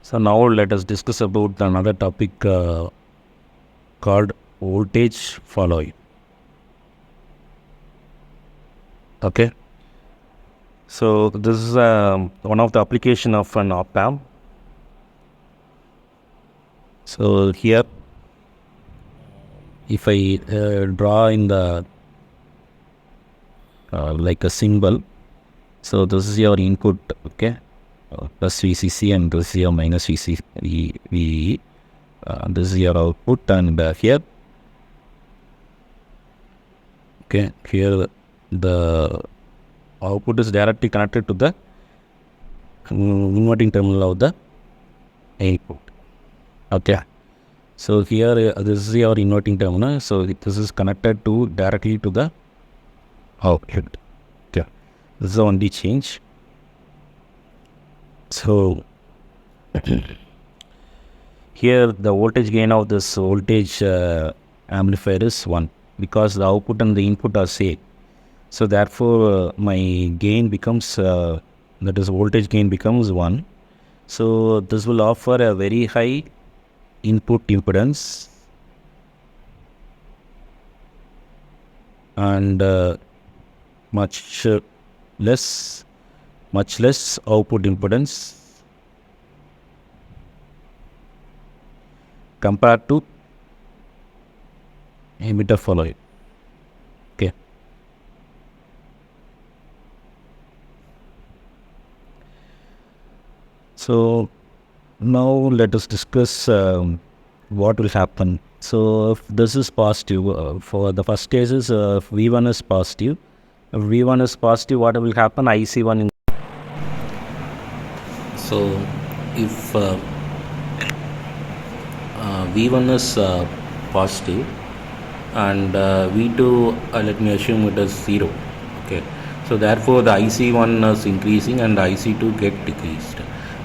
So now let us discuss about another topic called voltage following. Okay. So this is one of the application of an op amp. So here, if I draw in the like a symbol, so this is your input, okay, plus VCC, and this is your minus VE. This is your output, and here, okay, here the output is directly connected to the inverting terminal of the input. Okay, so here this is your inverting terminal, so this is connected to directly to the output. Okay, this is the only change. So here the voltage gain of this voltage amplifier is 1 because the output and the input are same. So therefore my gain becomes that is voltage gain becomes 1. So this will offer a very high input impedance and much less output impedance compared to emitter following. Okay. So now let us discuss what will happen. So if this is positive, for the first case is if V1 is positive. If V1 is positive, what will happen? IC1 in. So if V1 is positive and V2, let me assume it is 0. Okay. So therefore the IC1 is increasing and IC2 get decreased.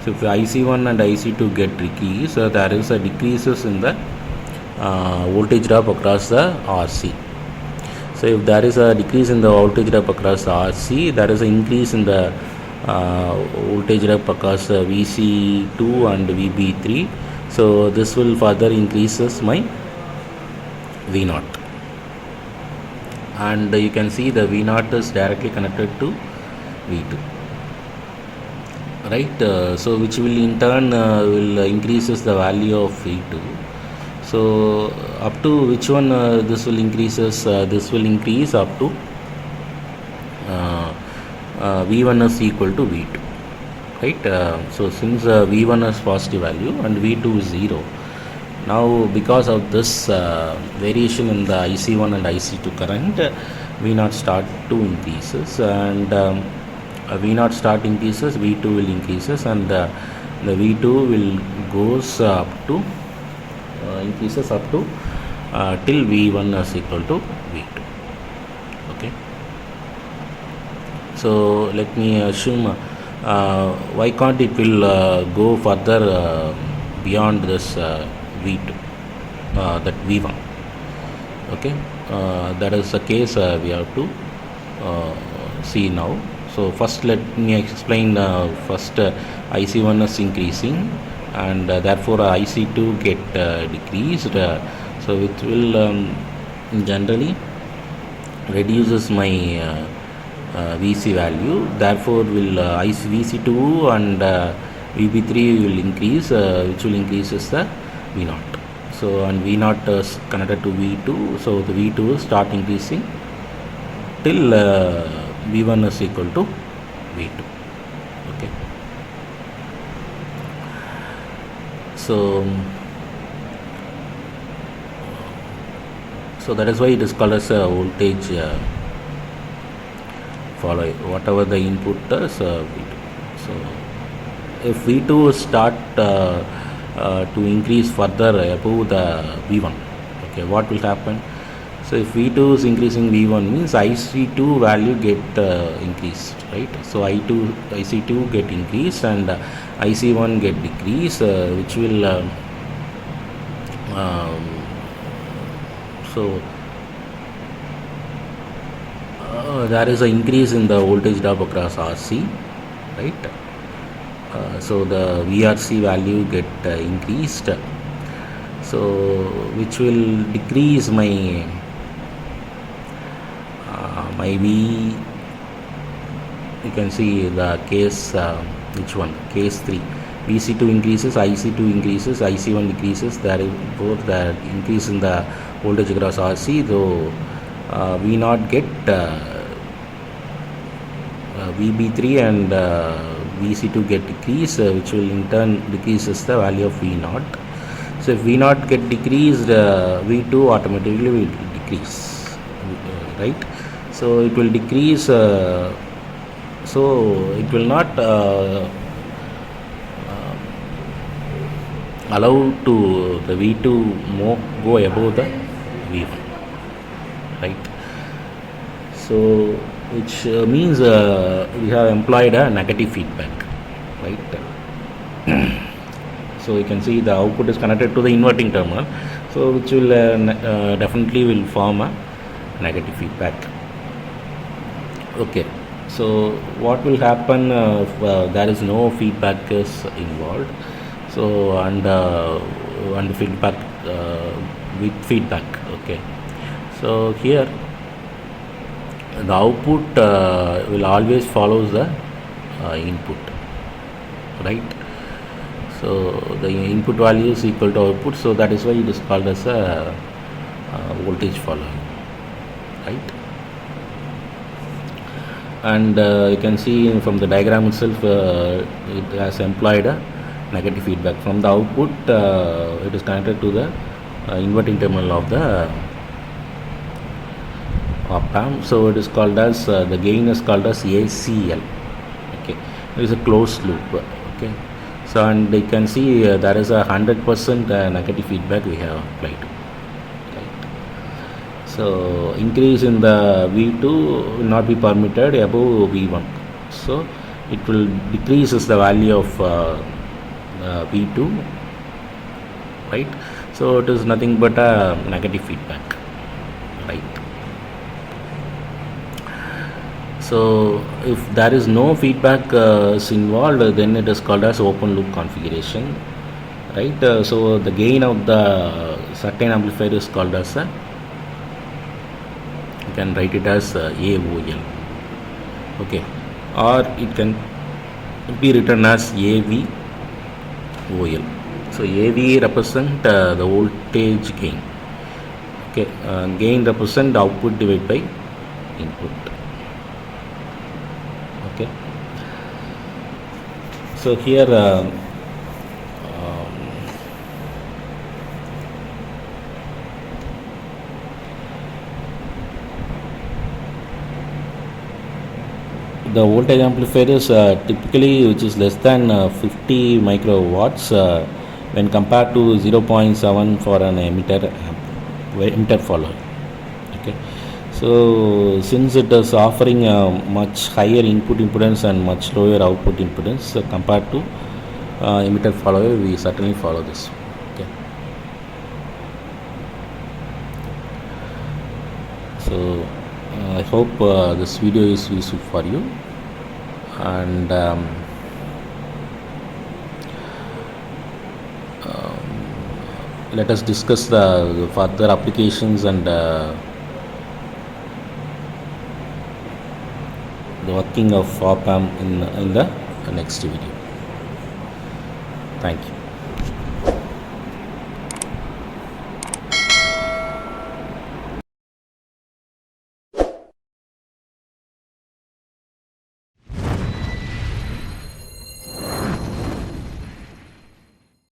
So if IC1 and IC2 get decreased, there is a decreases in the voltage drop across the RC. So if there is a decrease in the voltage drop across the RC, there is an increase in the voltage drop across the VC2 and VB3. So this will further increases my V0. And you can see the V0 is directly connected to V2. Right, so which will in turn will increases the value of V2. So up to which one this will increases? This will increase up to V1 is equal to V2. Right. So since V1 is positive value and V2 is 0. Now because of this variation in the IC1 and IC2 current, V0 start to increases, and V0 start increases, V2 will increases, and the V2 will goes up to increases up to till V1 is equal to V2. Okay. So let me assume why can't it will go further beyond this V2, that V1. Okay, that is the case we have to see now. So first let me explain. First IC1 is increasing and therefore IC2 get decreased, so it will generally reduces my VC value. Therefore will VC2 and VB3 will increase, which will increases the V0. So and V0 is connected to V2, so the V2 will start increasing till V1 is equal to V2. Okay. So that is why it is called as a voltage follow whatever the input is V2. So if V2 start to increase further above the V1, okay, what will happen? So if V2 is increasing V1 means IC2 value get increased, right? So IC2 get increased and IC1 get decreased, which will so there is an increase in the voltage drop across RC, right? so the VRC value get increased, so which will decrease my my V. You can see the case, which one, case 3, VC2 increases, IC2 increases, IC1 decreases, therefore the increase in the voltage across RC, though V not get VB3 and VC2 get decreased, which will in turn decreases the value of V naught. So if V naught get decreased, V2 automatically will decrease, right? So it will decrease, so it will not allow to the V2 go above the V1, right? So which means we have employed a negative feedback, right? So you can see the output is connected to the inverting terminal, so which will definitely will form a negative feedback. Okay, so what will happen if there is no feedback is involved? So and feedback with feedback. Okay, so here the output will always follows the input, right? So the input value is equal to output, so that is why it is called as a voltage follower, right? And you can see from the diagram itself, it has employed a negative feedback. From the output, it is connected to the inverting terminal of the op-amp, so it is called as the gain is called as ACL. Okay, it is a closed loop. Okay, so and you can see there is a 100% negative feedback we have applied, right? So increase in the V2 will not be permitted above V1, so it will decreases the value of V2, right? So it is nothing but a negative feedback, right? So if there is no feedback is involved, then it is called as open loop configuration, right? So the gain of the certain amplifier is called as you can write it as AOL, okay, or it can be written as AVOL. So AV represent the voltage gain, okay, gain represent output divided by input. Okay, so here the voltage amplifier is typically which is less than 50 microwatts when compared to 0.7 for an emitter follower. Okay, so since it is offering a much higher input impedance and much lower output impedance compared to emitter follower, we certainly follow this. Okay, so I hope this video is useful for you, and let us discuss the further applications and the working of op-amp in the next video. Thank you.